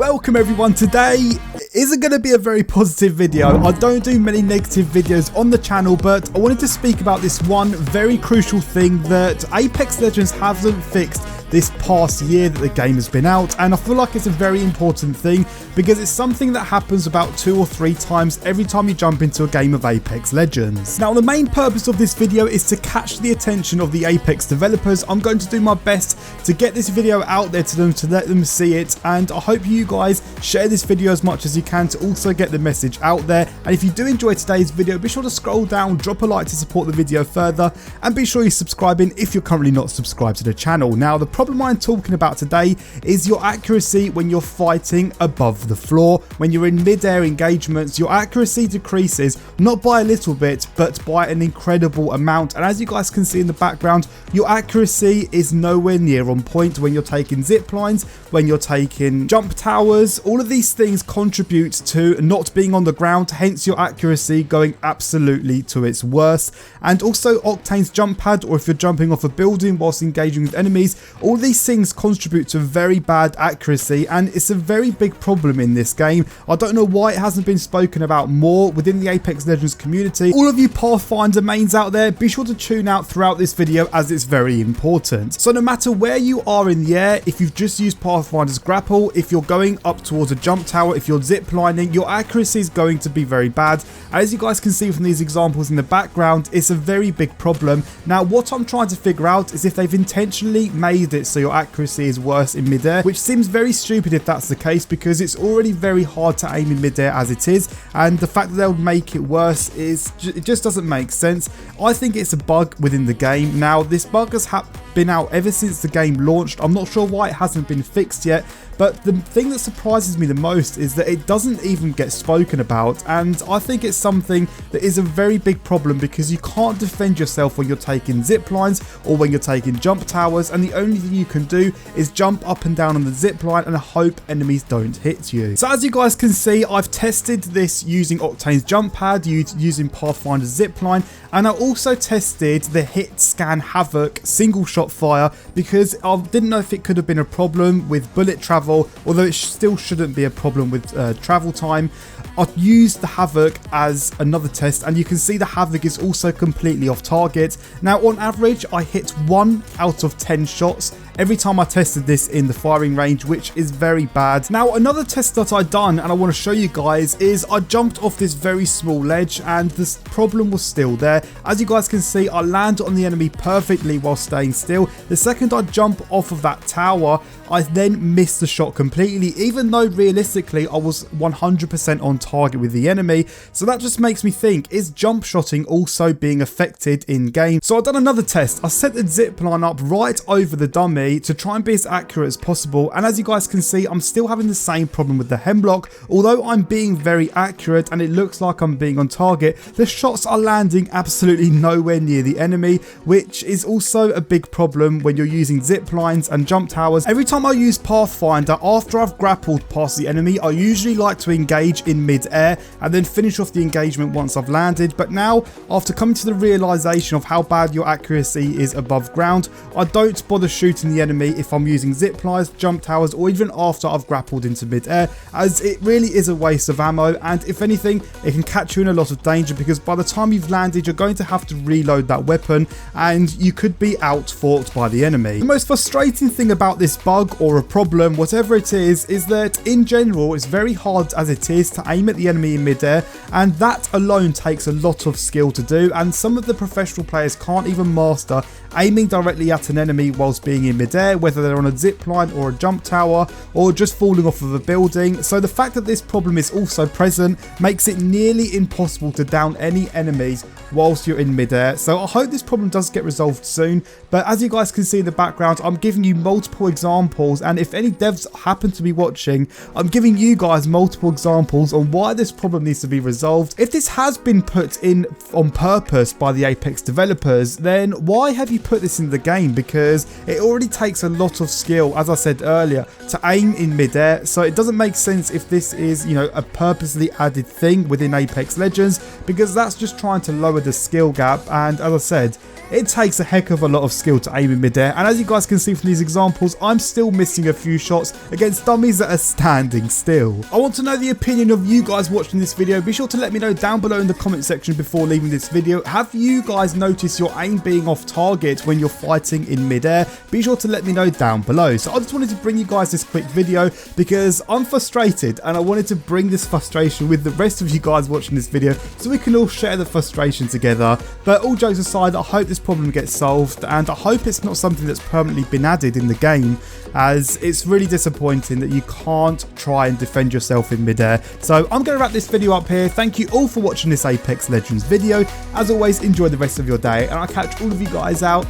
Welcome everyone. Today isn't going to be a very positive video. I don't do many negative videos on the channel, but I wanted to speak about this one very crucial thing that Apex Legends hasn't fixed this past year that the game has been out, and I feel like it's a very important thing because it's something that happens about 2 or 3 times every time you jump into a game of Apex Legends. Now, the main purpose of this video is to catch the attention of the Apex developers. I'm going to do my best to get this video out there to them, to let them see it, and I hope you guys share this video as much as you can to also get the message out there. And if you do enjoy today's video, be sure to scroll down, drop a like to support the video further, and be sure you're subscribing if you're currently not subscribed to the channel. Now, the problem I'm talking about today is your accuracy when you're fighting above the floor. When you're in mid-air engagements, your accuracy decreases not by a little bit but by an incredible amount, and as you guys can see in the background, your accuracy is nowhere near on point when you're taking zip lines, when you're taking jump towers. All of these things contribute to not being on the ground, hence your accuracy going absolutely to its worst. And also Octane's jump pad, or if you're jumping off a building whilst engaging with enemies, all these things contribute to very bad accuracy, and it's a very big problem in this game. I don't know why it hasn't been spoken about more within the Apex Legends community. All of you Pathfinder mains out there, be sure to tune out throughout this video as it's very important. So no matter where you are in the air, if you've just used Pathfinder's grapple, if you're going up towards a jump tower, if you're zip lining, your accuracy is going to be very bad. As you guys can see from these examples in the background, it's a very big problem. Now, what I'm trying to figure out is if they've intentionally made it so your accuracy is worse in midair, which seems very stupid if that's the case, because it's already very hard to aim in midair as it is, and the fact that they'll make it worse it just doesn't make sense. I think it's a bug within the game. Now, this bug has been out ever since the game launched. I'm not sure why it hasn't been fixed yet, but the thing that surprises me the most is that it doesn't even get spoken about, and I think it's something that is a very big problem because you can't defend yourself when you're taking zip lines or when you're taking jump towers, and the only thing you can do is jump up and down on the zip line and hope enemies don't hit you. So as you guys can see, I've tested this using Octane's jump pad, using Pathfinder's zip line, and I also tested the Hit Scan Havoc single shot fire because I didn't know if it could have been a problem with bullet travel, although it still shouldn't be a problem with travel time. I've used the Havoc as another test, and you can see the Havoc is also completely off target. Now, on average, I hit 1 out of 10 shots every time I tested this in the firing range, which is very bad. Now, another test that I done, and I want to show you guys, is I jumped off this very small ledge and this problem was still there. As you guys can see, I land on the enemy perfectly while staying still. The second I jump off of that tower, I then missed the shot completely, even though realistically I was 100% on target with the enemy. So that just makes me think, is jump shotting also being affected in game? So I've done another test. I set the zip line up right over the dummy to try and be as accurate as possible, and as you guys can see, I'm still having the same problem with the hemlock. Although I'm being very accurate and it looks like I'm being on target, the shots are landing absolutely nowhere near the enemy, which is also a big problem when you're using zip lines and jump towers. Every time I use Pathfinder, after I've grappled past the enemy, I usually like to engage in mid-air and then finish off the engagement once I've landed. But now, after coming to the realization of how bad your accuracy is above ground, I don't bother shooting the enemy if I'm using zip lines, jump towers, or even after I've grappled into mid-air, as it really is a waste of ammo, and if anything, it can catch you in a lot of danger because by the time you've landed, you're going to have to reload that weapon and you could be outfought by the enemy. The most frustrating thing about this bug or a problem, whatever it is that in general, it's very hard as it is to aim at the enemy in mid-air, and that alone takes a lot of skill to do, and some of the professional players can't even master aiming directly at an enemy whilst being in mid-air, whether they're on a zip line or a jump tower or just falling off of a building. So the fact that this problem is also present makes it nearly impossible to down any enemies whilst you're in mid-air. So I hope this problem does get resolved soon, but as you guys can see in the background, I'm giving you multiple examples, and if any devs happen to be watching, I'm giving you guys multiple examples on why this problem needs to be resolved. If this has been put in on purpose by the Apex developers, then why have you put this in the game? Because it already takes a lot of skill, as I said earlier, to aim in midair, so it doesn't make sense if this is, you know, a purposely added thing within Apex Legends, because that's just trying to lower the skill gap. And as I said, it takes a heck of a lot of skill to aim in midair, and as you guys can see from these examples, I'm still missing a few shots against dummies that are standing still. I want to know the opinion of you guys watching this video. Be sure to let me know down below in the comment section before leaving this video. Have you guys noticed your aim being off target when you're fighting in midair? Be sure to let me know down below. So I just wanted to bring you guys this quick video because I'm frustrated, and I wanted to bring this frustration with the rest of you guys watching this video so we can all share the frustration together. But all jokes aside, I hope this problem gets solved, and I hope it's not something that's permanently been added in the game, as it's really disappointing that you can't try and defend yourself in midair. So I'm going to wrap this video up here. Thank you all for watching this Apex Legends video. As always, enjoy the rest of your day, and I'll catch all of you guys out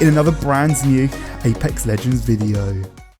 in another brand new Apex Legends video.